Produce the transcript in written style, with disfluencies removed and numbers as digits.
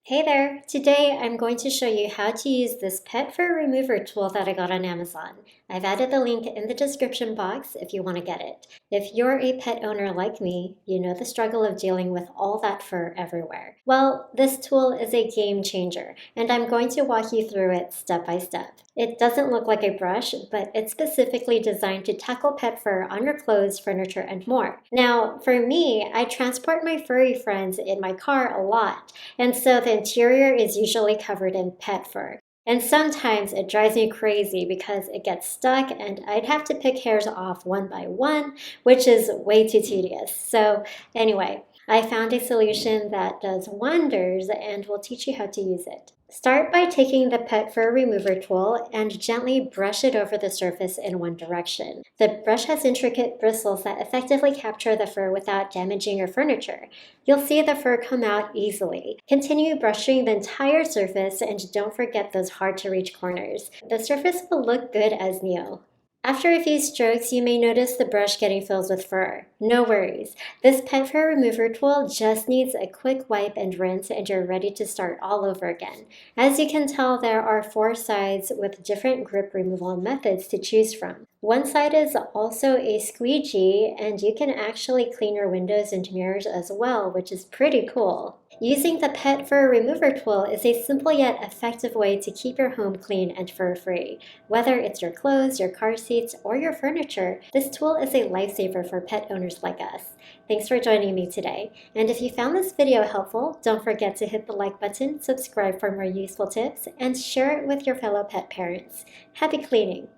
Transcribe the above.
Hey there! Today I'm going to show you how to use this pet fur remover tool that I got on Amazon. I've added the link in the description box if you want to get it. If you're a pet owner like me, you know the struggle of dealing with all that fur everywhere. Well, this tool is a game changer, and I'm going to walk you through it step by step. It doesn't look like a brush, but it's specifically designed to tackle pet fur on your clothes, furniture, and more. Now, for me, I transport my furry friends in my car a lot, and so the interior is usually covered in pet fur. And sometimes it drives me crazy because it gets stuck and I'd have to pick hairs off one by one, which is way too tedious. So anyway, I found a solution that does wonders and will teach you how to use it. Start by taking the pet fur remover tool and gently brush it over the surface in one direction. The brush has intricate bristles that effectively capture the fur without damaging your furniture. You'll see the fur come out easily. Continue brushing the entire surface and don't forget those hard to reach corners. The surface will look good as new. After a few strokes, you may notice the brush getting filled with fur. No worries. This pet fur remover tool just needs a quick wipe and rinse and you're ready to start all over again. As you can tell, there are 4 sides with different grip removal methods to choose from. One side is also a squeegee, and you can actually clean your windows and mirrors as well, which is pretty cool. Using the pet fur remover tool is a simple yet effective way to keep your home clean and fur-free. Whether it's your clothes, your car seats, or your furniture, this tool is a lifesaver for pet owners like us. Thanks for joining me today. And if you found this video helpful, don't forget to hit the like button, subscribe for more useful tips, and share it with your fellow pet parents. Happy cleaning!